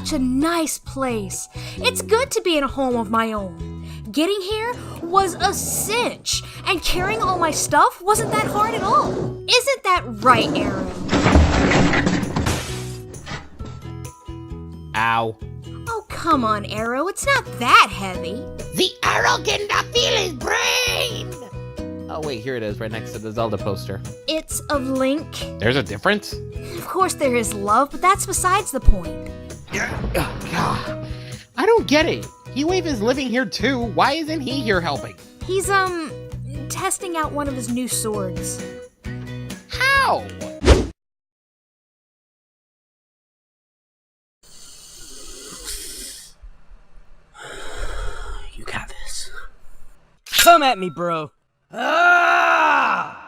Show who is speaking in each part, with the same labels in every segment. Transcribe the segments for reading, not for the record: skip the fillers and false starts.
Speaker 1: such a nice place. It's good to be in a home of my own. Getting here was a cinch, and carrying all my stuff wasn't that hard at all. Isn't that right, Arrow?
Speaker 2: Ow.
Speaker 1: Oh, come on, Arrow. It's not that heavy.
Speaker 2: The arrow cannot feel his brain! Oh wait, here it is, right next to the Zelda poster.
Speaker 1: It's of Link.
Speaker 2: There's a difference?
Speaker 1: Of course there is love, but that's besides the point.
Speaker 2: I don't get it. Heatwave is living here too. Why isn't he here helping?
Speaker 1: He's, testing out one of his new swords.
Speaker 2: How?
Speaker 3: You got this. Come at me, bro. Ah!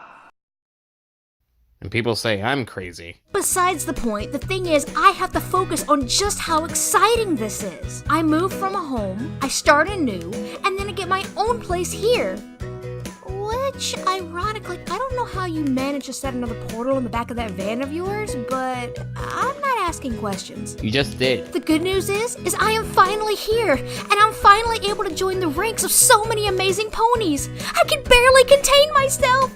Speaker 2: And people say I'm crazy.
Speaker 1: Besides the point, the thing is, I have to focus on just how exciting this is. I moved from a home, I start anew, and then I get my own place here. Which, ironically, I don't know how you managed to set another portal in the back of that van of yours, but I'm not asking questions.
Speaker 2: You just did.
Speaker 1: The good news is I am finally here, and I'm finally able to join the ranks of so many amazing ponies. I can barely contain myself.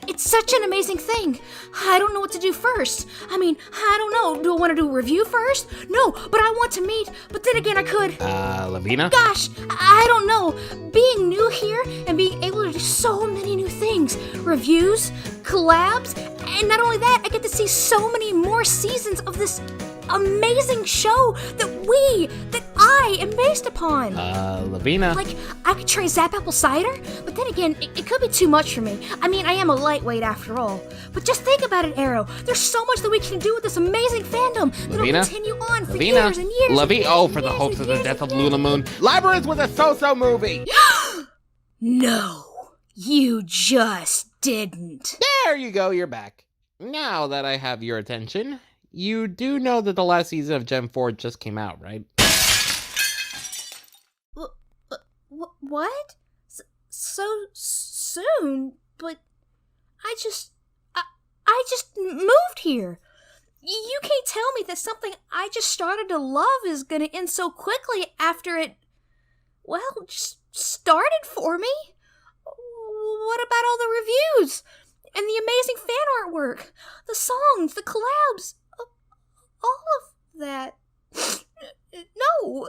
Speaker 1: It's such an amazing thing. I don't know what to do first. I don't know. Do I want to do a review first? No, but I want to meet. But then again, I could.
Speaker 2: Lavina?
Speaker 1: Gosh, I don't know. Being new here and being able to do so many new things. Reviews, collabs, and not only that, I get to see so many more seasons of this amazing show that I am based upon.
Speaker 2: Lavina?
Speaker 1: Like, I could try Zap Apple Cider, but then again, it could be too much for me. I am a lightweight after all. But just think about it, Arrow. There's so much that we can do with this amazing fandom that'll continue on for years and years.
Speaker 2: For the hopes of the death of Luna Moon. Labyrinth was a so-so movie.
Speaker 1: No, you just didn't.
Speaker 2: There you go, you're back. Now that I have your attention, you do know that the last season of Gen 4 just came out, right?
Speaker 1: What? So soon? But I just moved here. You can't tell me that something I just started to love is gonna end so quickly after it, just started for me. What about all the reviews? And the amazing fan artwork? The songs, the collabs? All of that. No,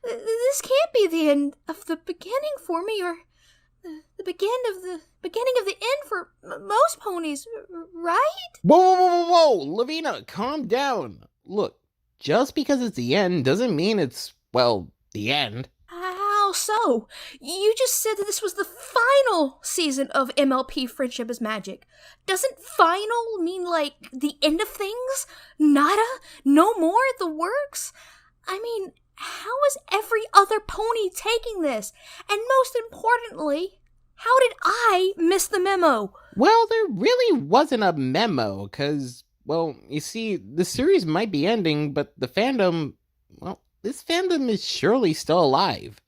Speaker 1: this can't be the end of the beginning for me, or the beginning of the end for most ponies, right?
Speaker 2: Whoa, Lavina, calm down. Look, just because it's the end doesn't mean it's, the end.
Speaker 1: How so? You just said that this was the final season of MLP Friendship is Magic. Doesn't final mean like the end of things? Nada? No more? The works? How is every other pony taking this? And most importantly, how did I miss the memo?
Speaker 2: Well, there really wasn't a memo, because, you see, the series might be ending, but the fandom, this fandom is surely still alive.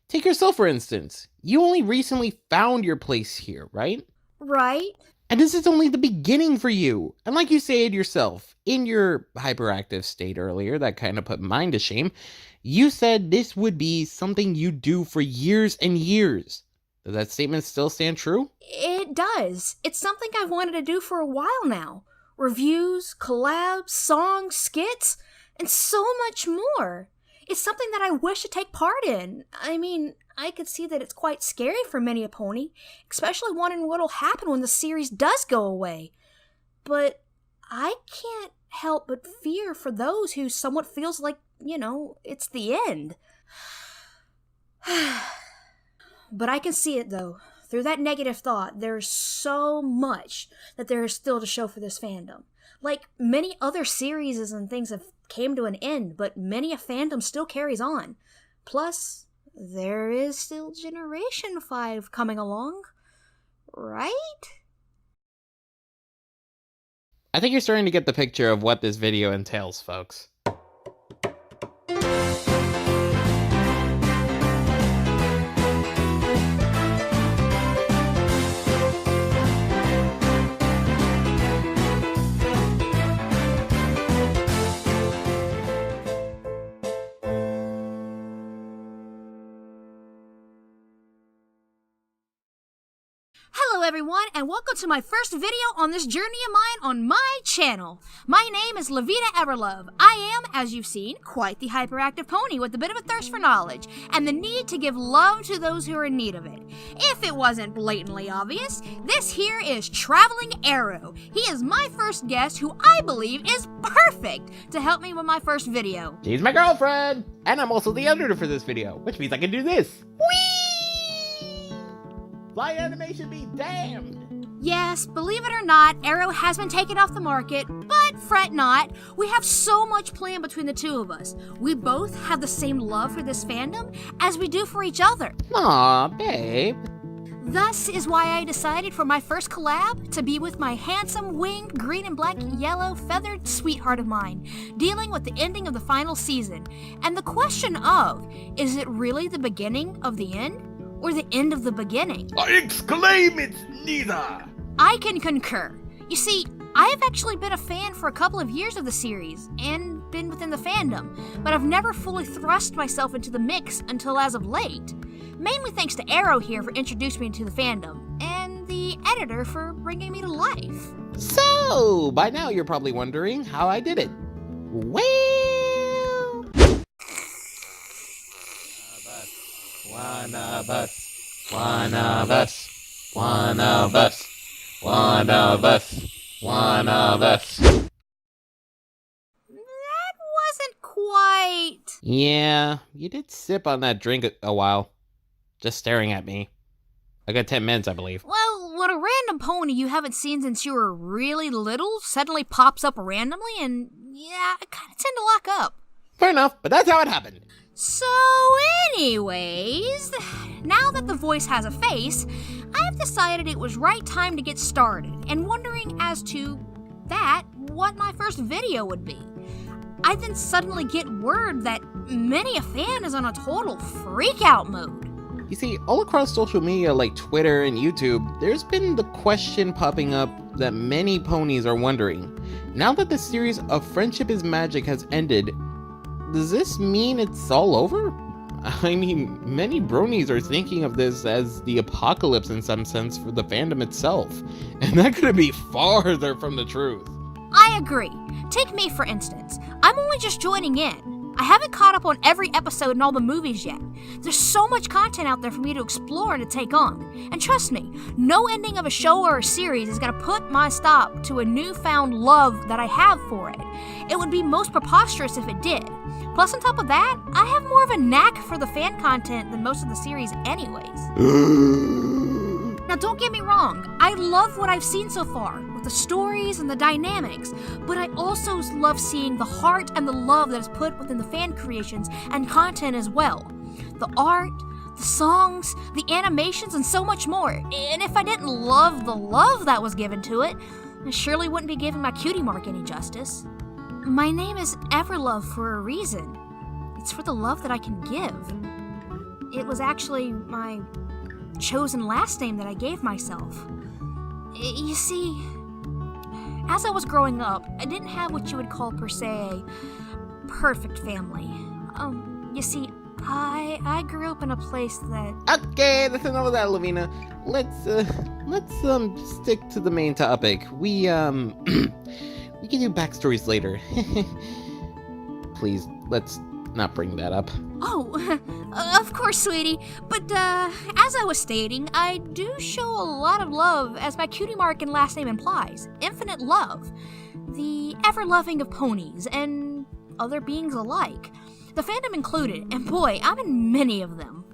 Speaker 2: Take yourself, for instance. You only recently found your place here, right?
Speaker 1: Right.
Speaker 2: And this is only the beginning for you. And like you said yourself, in your hyperactive state earlier, that kind of put mine to shame, you said this would be something you do for years and years. Does that statement still stand true?
Speaker 1: It does. It's something I've wanted to do for a while now. Reviews, collabs, songs, skits, and so much more. It's something that I wish to take part in. I could see that it's quite scary for many a pony, especially wondering what'll happen when the series does go away. But I can't help but fear for those who somewhat feels like, it's the end. But I can see it, though. Through that negative thought, there's so much that there is still to show for this fandom. Like, many other series and things have came to an end, but many a fandom still carries on. Plus, there is still Generation 5 coming along, right?
Speaker 2: I think you're starting to get the picture of what this video entails, folks.
Speaker 1: everyone, and welcome to my first video on this journey of mine on my channel. My name is Lavina Everlove. I am, as you've seen, quite the hyperactive pony with a bit of a thirst for knowledge, and the need to give love to those who are in need of it. If it wasn't blatantly obvious, this here is Traveling Arrow. He is my first guest who I believe is perfect to help me with my first video.
Speaker 2: She's my girlfriend! And I'm also the editor for this video, which means I can do this. Whee! Fly animation be damned!
Speaker 1: Yes, believe it or not, Arrow has been taken off the market, but fret not. We have so much planned between the two of us. We both have the same love for this fandom as we do for each other.
Speaker 2: Aw, babe.
Speaker 1: Thus is why I decided for my first collab to be with my handsome, winged, green and black, yellow, feathered sweetheart of mine, dealing with the ending of the final season. And the question of, is it really the beginning of the end? Or the end of the beginning?
Speaker 2: I exclaim it's neither!
Speaker 1: I can concur. You see, I have actually been a fan for a couple of years of the series, and been within the fandom, but I've never fully thrust myself into the mix until as of late. Mainly thanks to Arrow here for introducing me to the fandom, and the editor for bringing me to life.
Speaker 2: So, by now you're probably wondering how I did it. Well... One of us, one of us, one of us, one of us, one of us.
Speaker 1: That wasn't quite...
Speaker 2: Yeah, you did sip on that drink a while. Just staring at me. I got 10 minutes, I believe.
Speaker 1: Well, when a random pony you haven't seen since you were really little suddenly pops up randomly, and yeah, I kinda tend to lock up.
Speaker 2: Fair enough, but that's how it happened.
Speaker 1: So anyways, now that the voice has a face, I have decided it was right time to get started, and wondering as to that, what my first video would be. I then suddenly get word that many a fan is on a total freak-out mode.
Speaker 2: You see, all across social media like Twitter and YouTube, there's been the question popping up that many ponies are wondering. Now that the series of Friendship is Magic has ended, does this mean it's all over? I mean, many bronies are thinking of this as the apocalypse in some sense for the fandom itself, and that could be farther from the truth.
Speaker 1: I agree. Take me for instance. I'm only just joining in. I haven't caught up on every episode and all the movies yet. There's so much content out there for me to explore and to take on. And trust me, no ending of a show or a series is going to put my stop to a newfound love that I have for it. It would be most preposterous if it did. Plus on top of that, I have more of a knack for the fan content than most of the series anyways. Now don't get me wrong, I love what I've seen so far, with the stories and the dynamics, but I also love seeing the heart and the love that is put within the fan creations and content as well. The art, the songs, the animations, and so much more. And if I didn't love the love that was given to it, I surely wouldn't be giving my cutie mark any justice. My name is Everlove for a reason. It's for the love that I can give. It was actually my chosen last name that I gave myself. You see, as I was growing up, I didn't have what you would call per se a perfect family. You see, I grew up in a place that...
Speaker 2: Okay, that's enough of that, Lavina. Let's stick to the main topic. We we can do backstories later. Please, let's not bring that up.
Speaker 1: Oh, of course, sweetie. But, as I was stating, I do show a lot of love, as my cutie mark and last name implies. Infinite love. The ever-loving of ponies, and other beings alike. The fandom included, and boy, I'm in many of them.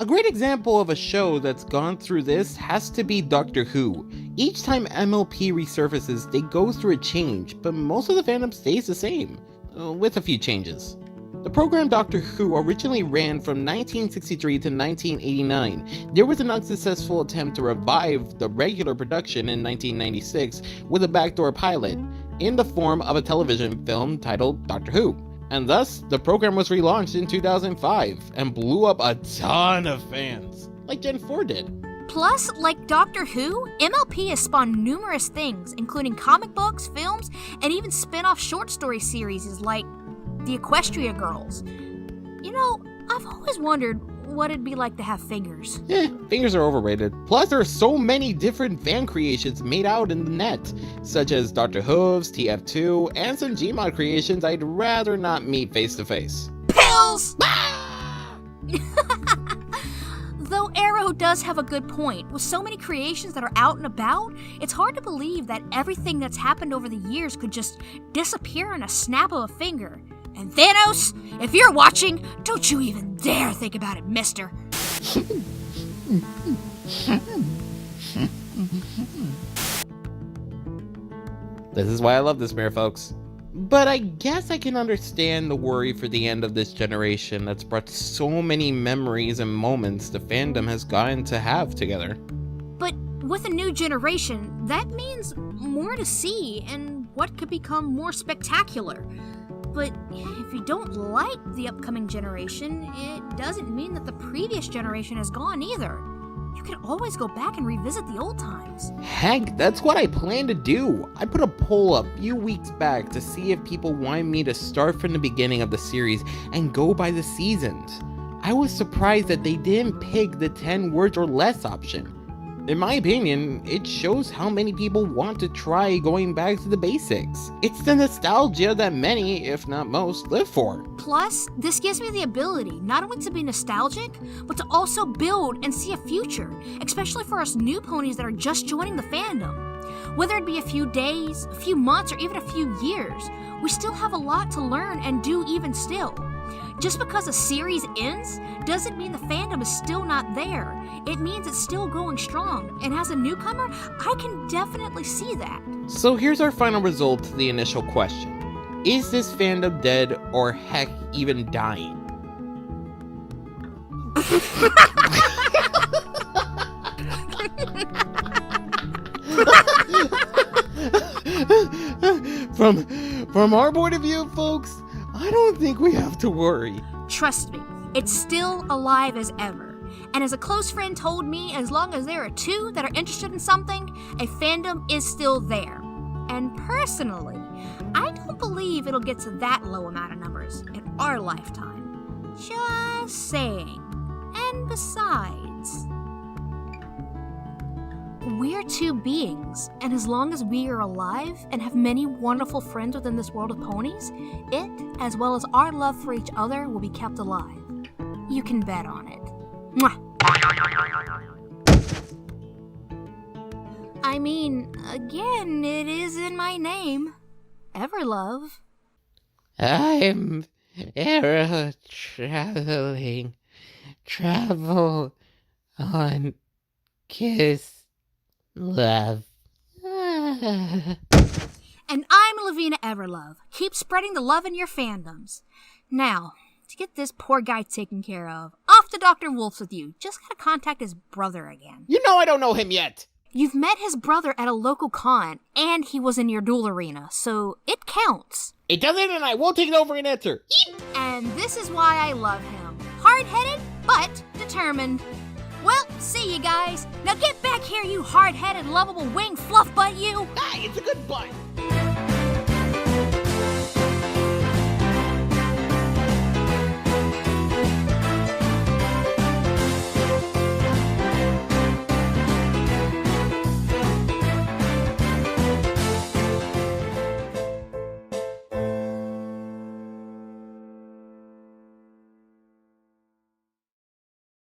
Speaker 2: A great example of a show that's gone through this has to be Doctor Who. Each time MLP resurfaces, they go through a change, but most of the fandom stays the same, with a few changes. The program Doctor Who originally ran from 1963 to 1989. There was an unsuccessful attempt to revive the regular production in 1996 with a backdoor pilot, in the form of a television film titled Doctor Who. And thus, the program was relaunched in 2005 and blew up a ton of fans, like Gen 4 did.
Speaker 1: Plus, like Doctor Who, MLP has spawned numerous things, including comic books, films, and even spin-off short story series like The Equestria Girls. You know, I've always wondered, what it'd be like to have fingers.
Speaker 2: Fingers are overrated. Plus, there are so many different fan creations made out in the net, such as Dr. Hooves, TF2, and some Gmod creations I'd rather not meet face to face.
Speaker 1: Pills! Though Arrow does have a good point. With so many creations that are out and about, it's hard to believe that everything that's happened over the years could just disappear in a snap of a finger. And Thanos, if you're watching, don't you even dare think about it, mister.
Speaker 2: This is why I love this mirror, folks. But I guess I can understand the worry for the end of this generation that's brought so many memories and moments the fandom has gotten to have together.
Speaker 1: But with a new generation, that means more to see and what could become more spectacular. But if you don't like the upcoming generation, it doesn't mean that the previous generation is gone either. You can always go back and revisit the old times.
Speaker 2: Heck, that's what I plan to do. I put a poll a few weeks back to see if people wanted me to start from the beginning of the series and go by the seasons. I was surprised that they didn't pick the 10 words or less option. In my opinion, it shows how many people want to try going back to the basics. It's the nostalgia that many, if not most, live for.
Speaker 1: Plus, this gives me the ability not only to be nostalgic, but to also build and see a future, especially for us new ponies that are just joining the fandom. Whether it be a few days, a few months, or even a few years, we still have a lot to learn and do even still. Just because a series ends doesn't mean the fandom is still not there. It means it's still going strong, and as a newcomer, I can definitely see that.
Speaker 2: So here's our final result to the initial question. Is this fandom dead, or heck, even dying? From our point of view, folks, I don't think we have to worry.
Speaker 1: Trust me, it's still alive as ever. And as a close friend told me, as long as there are two that are interested in something, a fandom is still there. And personally, I don't believe it'll get to that low amount of numbers in our lifetime. Just saying. And besides, we're two beings, and as long as we are alive and have many wonderful friends within this world of ponies, it, as well as our love for each other, will be kept alive. You can bet on it. Mwah. I mean, again, it is in my name. Everlove.
Speaker 2: I'm arrow traveling. Travel on kiss. Love.
Speaker 1: And I'm Lavina Everlove. Keep spreading the love in your fandoms. Now, to get this poor guy taken care of, off to Dr. Wolf's with you. Just gotta contact his brother again.
Speaker 2: You know I don't know him yet.
Speaker 1: You've met his brother at a local con, and he was in your duel arena, so it counts.
Speaker 2: It doesn't, and I won't take no for an answer.
Speaker 1: And this is why I love him. Hard-headed, but determined. Well, see you guys. Now get back here, you hard-headed, lovable wing fluff butt you.
Speaker 2: Hey, it's a good butt.